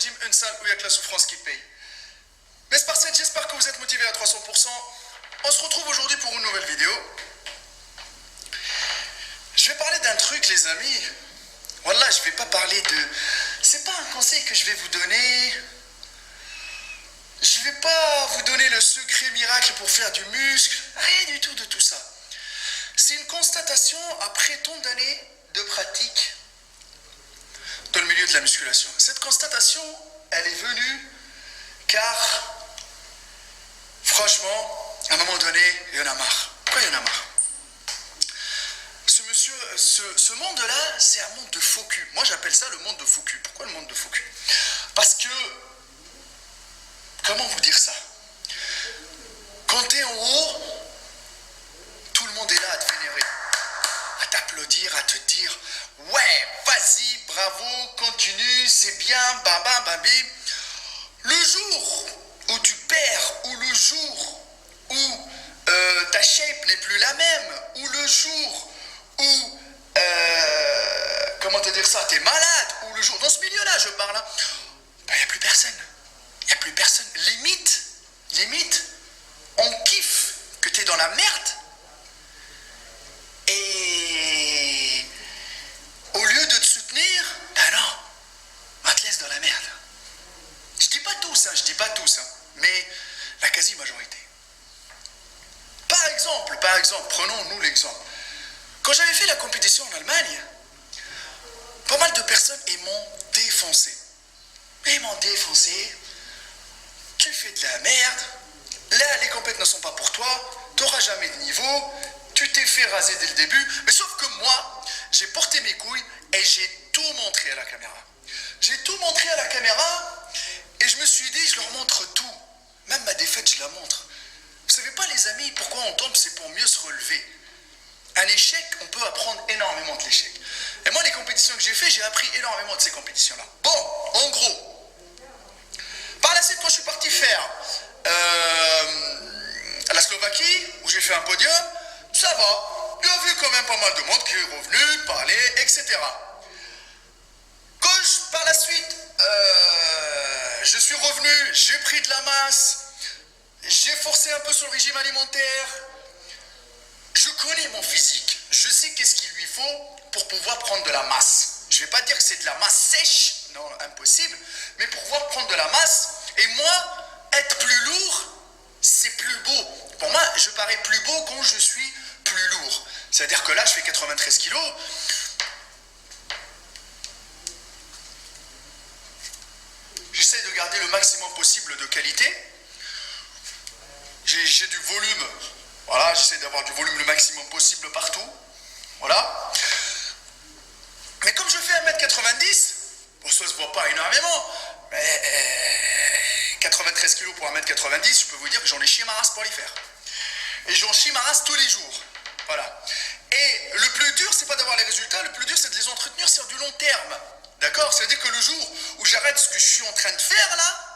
gym, une salle où il n'y a que la souffrance qui paye. Mais Spartiates, j'espère que vous êtes motivés à 300%. On se retrouve aujourd'hui pour une nouvelle vidéo. Je vais parler d'un truc, les amis. Wallah, je vais pas parler de... C'est pas un conseil que je vais vous donner. Je vais pas vous donner le secret miracle pour faire du muscle. Rien du tout de tout ça. C'est une constatation après tant d'années de pratique dans le milieu de la musculation. Cette constatation, elle est venue car, franchement, à un moment donné, il y en a marre. Pourquoi il y en a marre? Ce monde-là, c'est un monde de faux cul. Moi, j'appelle ça le monde de faux cul. Pourquoi le monde de faux cul? Parce que, comment vous dire ça? Quand tu es en haut, tout le monde est là à te vénérer, à t'applaudir, à te dire « Ouais, vas-y, bravo, continue, c'est bien, bam, bam, bam, bim. » Le jour où tu perds, ou le jour où ta shape n'est plus la même, ou le jour où, comment te dire ça, t'es malade, ou le jour, dans ce milieu-là, je parle, hein, ben, il n'y a plus personne. Il n'y a plus personne. Limite, on kiffe que t'es dans la merde. Et au lieu de te soutenir, ben non, on te laisse dans la merde. Je dis pas tous, mais la quasi-majorité. Par exemple, prenons-nous l'exemple. Quand j'avais fait la compétition en Allemagne, pas mal de personnes m'ont défoncé. Tu fais de la merde. Là, les compétitions ne sont pas pour toi. Tu n'auras jamais de niveau. Tu t'es fait raser dès le début. Mais sauf que moi, j'ai porté mes couilles et j'ai tout montré à la caméra. Et je me suis dit, je leur montre tout. Même ma défaite, je la montre. Vous savez pas, les amis, pourquoi on tombe? C'est pour mieux se relever. Un échec, on peut apprendre énormément de l'échec. Et moi, les compétitions que j'ai fait, j'ai appris énormément de ces compétitions-là. Bon, en gros, par la suite, quand je suis parti faire la Slovaquie, où j'ai fait un podium, ça va. Il y a vu quand même pas mal de monde qui est revenu, parler, etc. Par la suite, je suis revenu, j'ai pris de la masse, j'ai forcé un peu sur le régime alimentaire. Je connais mon physique, je sais qu'est-ce qu'il lui faut pour pouvoir prendre de la masse. Je ne vais pas dire que c'est de la masse sèche, non, impossible, mais pour pouvoir prendre de la masse. Et moi, être plus lourd, c'est plus beau. Pour moi, je parais plus beau quand je suis plus lourd. C'est-à-dire que là, je fais 93 kilos. J'essaie de garder le maximum possible de qualité. J'ai du volume. Voilà, j'essaie d'avoir du volume le maximum possible partout. Voilà. Mais comme je fais 1m90, bon, ça se voit pas énormément, mais 93 kg pour 1m90, je peux vous dire que j'en ai chié ma race pour les faire. Et j'en chie ma race tous les jours. Voilà. Et le plus dur, c'est pas d'avoir les résultats, le plus dur, c'est de les entretenir sur du long terme. D'accord? C'est-à-dire que le jour où j'arrête ce que je suis en train de faire là,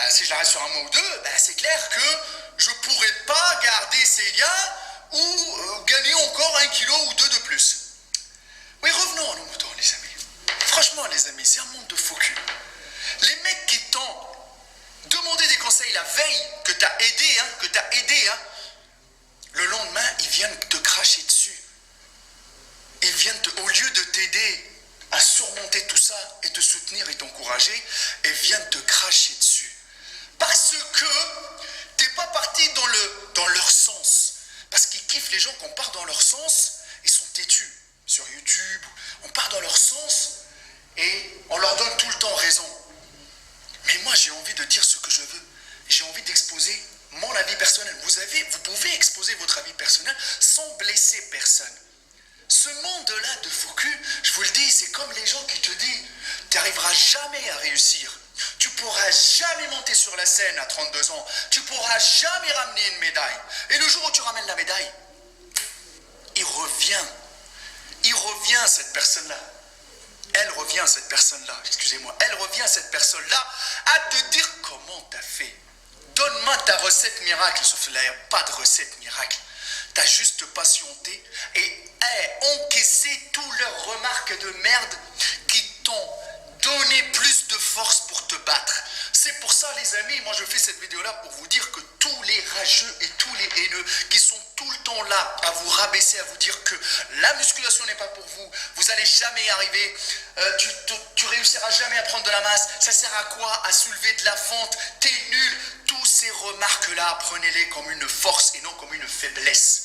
si je l'arrête sur un mois ou deux, c'est clair que je pourrais pas garder ces gains ou gagner encore 1 kilo ou 2 de plus. Oui, revenons à nos moutons, les amis. Franchement, les amis, c'est un monde de faux cul. Les mecs qui t'ont demandé des conseils la veille, que t'as aidé, le lendemain, ils viennent te cracher dessus. Au lieu de t'aider à surmonter tout ça et te soutenir et t'encourager, ils viennent te cracher dessus. Parce que t'es pas parti dans leur sens. Parce qu'ils kiffent les gens qu'on part dans leur sens, ils sont têtus. Sur YouTube, on part dans leur sens et on leur donne tout le temps raison. Mais moi, j'ai envie de dire ce que je veux. J'ai envie d'exposer mon avis personnel. Vous pouvez exposer votre avis personnel sans blesser personne. Ce monde-là de faux cul, je vous le dis, c'est comme les gens qui te disent « Tu n'arriveras jamais à réussir. Tu pourras jamais monter sur la scène à 32 ans. Tu pourras jamais ramener une médaille. » Et le jour où tu ramènes la médaille, il revient cette personne-là. Elle revient cette personne-là à te dire comment t'as fait. Donne-moi ta recette miracle, sauf là, il n'y a pas de recette miracle. T'as juste patienté et encaissé toutes leurs remarques de merde qui t'ont donné ça, les amis, moi je fais cette vidéo-là pour vous dire que tous les rageux et tous les haineux qui sont tout le temps là à vous rabaisser, à vous dire que la musculation n'est pas pour vous, vous n'allez jamais y arriver, tu réussiras jamais à prendre de la masse, ça sert à quoi? À soulever de la fente, t'es nul. Tous ces remarques-là, prenez-les comme une force et non comme une faiblesse.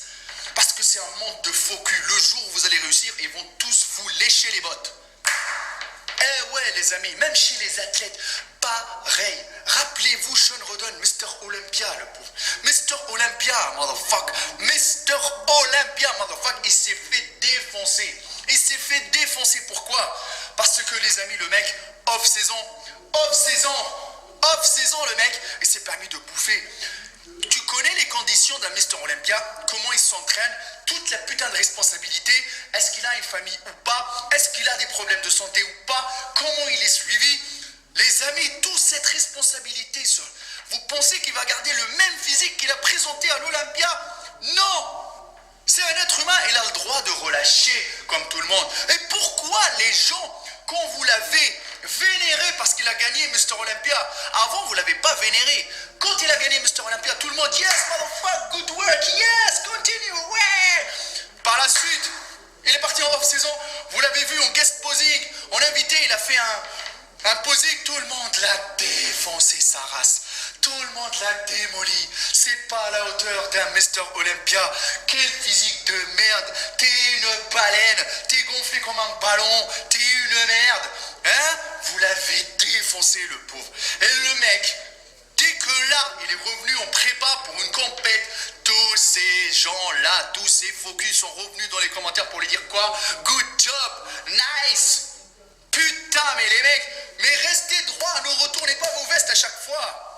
Parce que c'est un manque de faux cul. Le jour où vous allez réussir, ils vont tous vous lécher les bottes. Eh ouais, les amis, même chez les athlètes, pareil. Rappelez-vous Sean Rodon, Mr. Olympia, le pauvre. Mr. Olympia, motherfucker. Mr. Olympia, motherfucker. Il s'est fait défoncer. Il s'est fait défoncer. Pourquoi? Parce que, les amis, le mec, off-saison, le mec, il s'est permis de bouffer. Tu connais les conditions d'un Mr. Olympia, comment il s'entraîne, toute la putain de responsabilité, est-ce qu'il a une famille ou pas, est-ce qu'il a des problèmes de santé ou pas, comment il est suivi. Les amis, toute cette responsabilité, vous pensez qu'il va garder le même physique qu'il a présenté à l'Olympia? Non! C'est un être humain, il a le droit de relâcher comme tout le monde. Et pourquoi les gens, quand vous l'avez vénéré parce qu'il a gagné Mr. Olympia, avant vous l'avez pas vénéré. Quand il a gagné Mr. Olympia, tout le monde, yes, motherfucker, good work, yes, continue, ouais. Par la suite, il est parti en off-saison, vous l'avez vu en guest posing, en invité, il a fait un posing, tout le monde l'a défoncé sa race. Tout le monde l'a démoli. C'est pas à la hauteur d'un Mr. Olympia. Quel physique de merde. T'es une baleine. T'es gonflé comme un ballon. T'es une merde. Hein? Vous l'avez défoncé, le pauvre. Et le mec, dès que là, il est revenu en prépa pour une compète, tous ces gens-là, tous ces focus sont revenus dans les commentaires pour lui dire quoi? Good job. Nice. Putain, mais les mecs, mais restez droit, ne retournez pas vos vestes à chaque fois.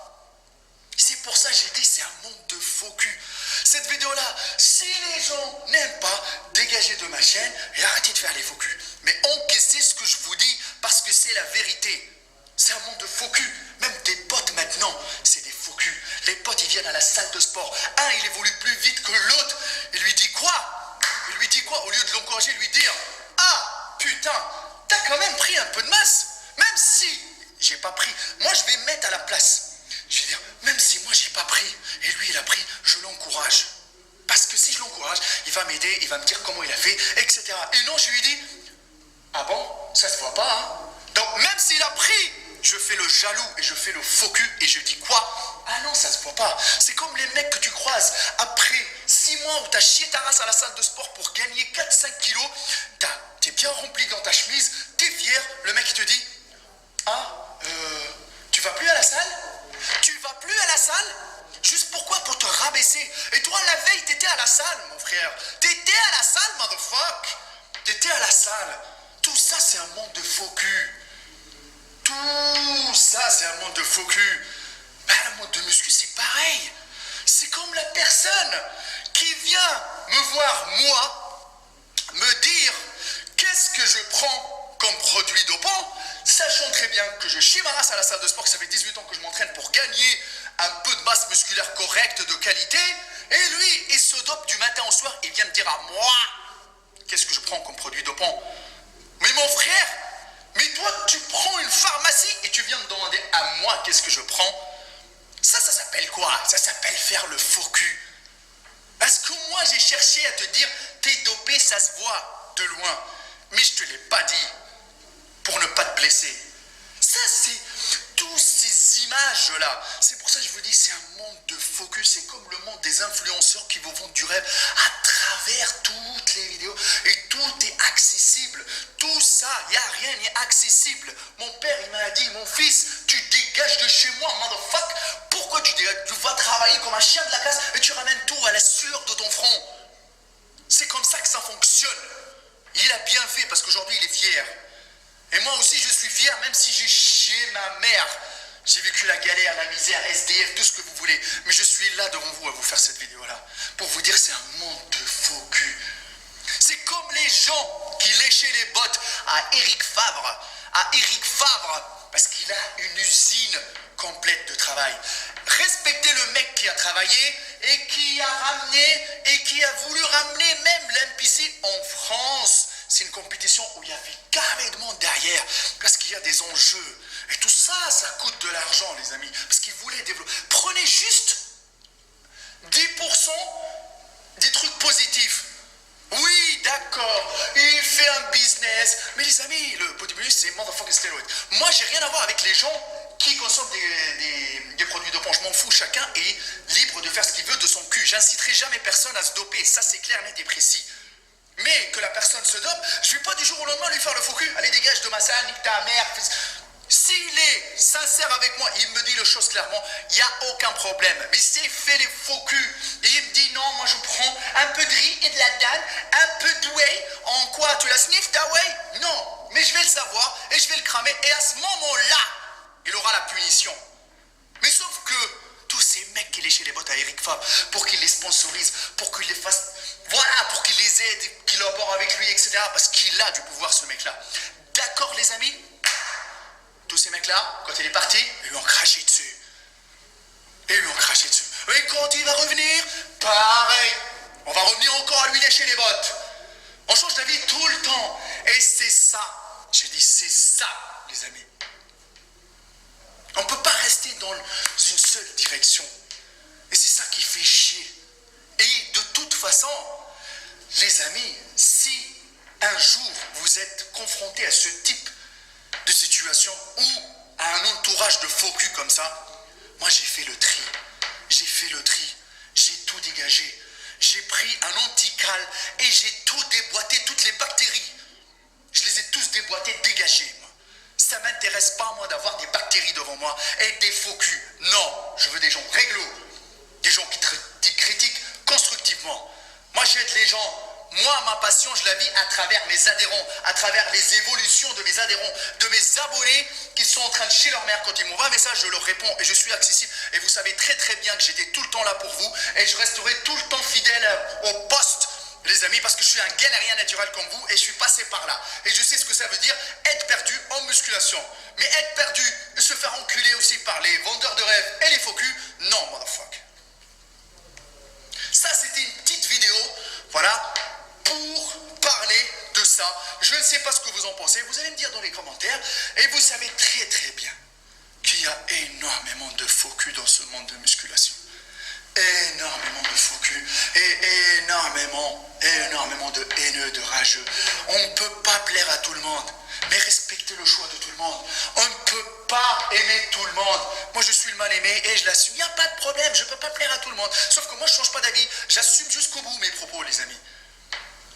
C'est pour ça que j'ai dit, c'est un monde de faux cul. Cette vidéo-là, si les gens n'aiment pas, dégagez de ma chaîne et arrêtez de faire les faux culs. Mais encaissez ce que je vous dis parce que c'est la vérité. C'est un monde de faux cul. Même des potes maintenant, c'est des faux culs. Les potes, ils viennent à la salle de sport. Un, il évolue plus vite que l'autre. Il lui dit quoi? Il lui dit quoi? Au lieu de l'encourager, lui dire, ah, putain, t'as quand même pris un peu de masse. Même si j'ai pas pris, moi je vais me mettre à la place. Je vais dire, même si moi j'ai pas pris, et lui il a pris, je l'encourage. Parce que si je l'encourage, il va m'aider, il va me dire comment il a fait, etc. Et non, je lui dis, ah bon, ça se voit pas, hein? Donc même s'il a pris, je fais le jaloux et je fais le faux cul et je dis quoi? Ah non, ça se voit pas. C'est comme les mecs que tu croises après 6 mois où t'as chié ta race à la salle de sport pour gagner 4-5 kilos, t'es bien rempli dans ta chemise, t'es fier, le mec il te dit, ah, tu vas plus à la salle? Tu vas plus à la salle? Juste pourquoi? Pour te rabaisser. Et toi, la veille, t'étais à la salle, mon frère. T'étais à la salle, motherfucker. T'étais à la salle. Tout ça, c'est un monde de faux cul. Tout ça, c'est un monde de faux cul. Ben, le monde de muscu, c'est pareil. C'est comme la personne qui vient me voir, moi, me dire qu'est-ce que je prends comme produit dopant, sachant très bien que je chie ma race à la salle de sport, que ça fait 18 ans que je m'entraîne pour gagner un peu de masse musculaire correcte, de qualité, et lui, il se dope du matin au soir, il vient me dire à moi, qu'est-ce que je prends comme produit dopant? Mais mon frère, mais toi, tu prends une pharmacie et tu viens me demander à moi qu'est-ce que je prends? Ça s'appelle quoi? Ça s'appelle faire le faux cul. Parce que moi, j'ai cherché à te dire, t'es dopé, ça se voit de loin. Mais je te l'ai pas dit pour ne pas te blesser. Ça, c'est toutes ces images-là. C'est pour ça que je vous dis, c'est un monde de focus. C'est comme le monde des influenceurs qui vous vendent du rêve à travers toutes les vidéos. Et tout est accessible. Tout ça, il n'y a rien n'est accessible. Mon père, il m'a dit, mon fils, tu dégages de chez moi, motherfucker. Pourquoi tu dégages? Tu vas travailler comme un chien de la casse et tu ramènes tout à la sueur de ton front. C'est comme ça que ça fonctionne. Il a bien fait parce qu'aujourd'hui, il est fier. Et moi aussi, je suis fier, même si j'ai chié ma mère. J'ai vécu la galère, la misère, SDF, tout ce que vous voulez. Mais je suis là devant vous à vous faire cette vidéo-là. Pour vous dire, c'est un monde de faux cul. C'est comme les gens qui léchaient les bottes à Eric Favre. Parce qu'il a une usine complète de travail. Respectez le mec qui a travaillé et qui a ramené et qui a voulu ramener même l'NPC en France. c'est une compétition où il y avait carrément derrière, parce qu'il y a des enjeux. Et tout ça, ça coûte de l'argent, les amis, parce qu'ils voulaient développer. Prenez juste 10% des trucs positifs. Oui, d'accord, il fait un business. Mais les amis, le bodybuilding, c'est motherfucking steroid. Moi, j'ai rien à voir avec les gens qui consomment des produits dopants. Je m'en fous, chacun est libre de faire ce qu'il veut de son cul. J'inciterai jamais personne à se doper, ça c'est clair, net et précis. Mais que la personne se dope, je vais pas du jour au lendemain lui faire le faux cul. Allez, dégage de ma salle, nique ta mère. S'il est sincère avec moi, il me dit les choses clairement, il n'y a aucun problème. Mais s'il fait les faux culs et il me dit non, moi je prends un peu de riz et de la dinde, un peu de whey, en quoi tu la sniffes ta whey? Non, mais je vais le savoir et je vais le cramer et à ce moment-là, il aura la punition. Mais sauf que tous ces mecs qui léchaient les bottes à Eric Fabre pour qu'il les sponsorise, pour qu'il les fasse, voilà, pour qu'il les aide, qu'il collabore avec lui, etc. Parce qu'il a du pouvoir ce mec-là. D'accord les amis? Tous ces mecs-là, quand il est parti, ils lui ont craché dessus. Et quand il va revenir, pareil. On va revenir encore à lui lécher les bottes. On change d'avis tout le temps. Et c'est ça. J'ai dit, c'est ça, les amis. On ne peut pas rester dans une seule direction. Et c'est ça qui fait chier. Et de toute façon, les amis, si un jour vous êtes confronté à ce type de situation ou à un entourage de faux cul comme ça, moi j'ai fait le tri. J'ai tout dégagé. J'ai pris un antical et j'ai tout déboîté, toutes les bactéries. Je les ai tous déboîtées, dégagées. Moi. Ça ne m'intéresse pas, moi, d'avoir des bactéries devant moi et des faux culs. Non, je veux des gens réglo, des gens qui critiquent constructivement. Moi, j'aide les gens. Moi, ma passion, je la vis à travers mes adhérents, à travers les évolutions de mes adhérents, de mes abonnés qui sont en train de chier leur mère quand ils m'envoient un message, je leur réponds et je suis accessible. Et vous savez très très bien que j'étais tout le temps là pour vous et je resterai tout le temps fidèle au poste, les amis, parce que je suis un galérien naturel comme vous et je suis passé par là. Et je sais ce que ça veut dire être perdu en musculation. Mais être perdu et se faire enculer aussi par les vendeurs de rêves et les faux culs, non, motherfucker. Ça, c'était une petite vidéo, voilà, pour parler de ça. Je ne sais pas ce que vous en pensez, vous allez me dire dans les commentaires. Et vous savez très très bien qu'il y a énormément de faux culs dans ce monde de musculation. Énormément de faux culs et énormément de haineux, de rageux. On ne peut pas plaire à tout le monde, mais respectez le choix de tout le monde. On ne peut pas aimer tout le monde. Moi je suis le mal aimé et je l'assume. Il n'y a pas de problème, je ne peux pas plaire à tout le monde. Sauf que moi je ne change pas d'avis, j'assume jusqu'au bout mes propos, les amis.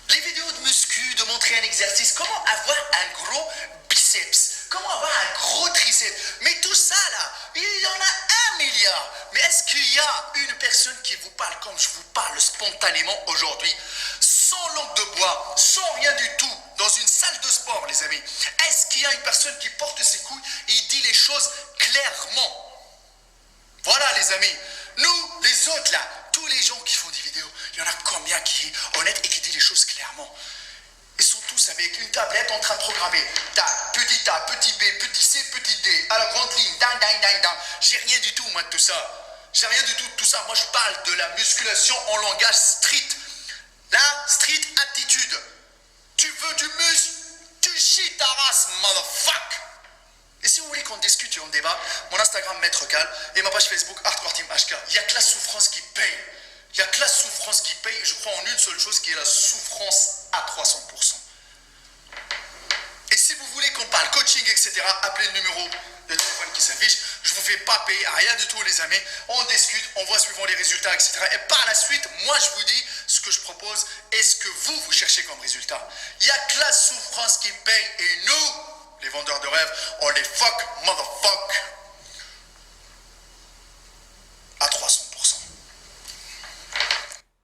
Les vidéos de muscu, de montrer un exercice, comment avoir un gros biceps, comment avoir un gros triceps, mais tout ça là, il y en a 1 milliard. Mais est-ce qu'il y a une personne qui vous parle comme je vous parle spontanément aujourd'hui, sans langue de bois, sans rien du tout, dans une salle de sport, les amis? Est-ce qu'il y a une personne qui porte ses couilles et dit les choses clairement? Voilà les amis, nous les autres là, tous les gens qui font des vidéos, il y en a combien qui est honnête et qui dit les choses clairement? Ils sont tous avec une tablette en train de programmer. Petit A, petit B, petit C, petit D, à la grande ligne, ding. J'ai rien du tout moi de tout ça. J'ai rien du tout de tout ça. Moi je parle de la musculation en langage street. La street attitude. Tu veux du muscle, tu chies ta race, motherfucker. Et si vous voulez qu'on discute et on débat, mon Instagram Maître Cal et ma page Facebook Hardcore Team HK. Il n'y a que la souffrance qui paye. Il n'y a que la souffrance qui paye. Je crois en une seule chose qui est la souffrance à 300%. Et si vous voulez qu'on parle coaching, etc., appelez le numéro de téléphone qui s'affiche. Je ne vous fais pas payer à rien du tout, les amis. On discute, on voit suivant les résultats, etc. Et par la suite, moi, je vous dis ce que je propose et ce que vous cherchez comme résultat. Il n'y a que la souffrance qui paye et nous, les vendeurs de rêves, on les fuck, motherfuck, à 300.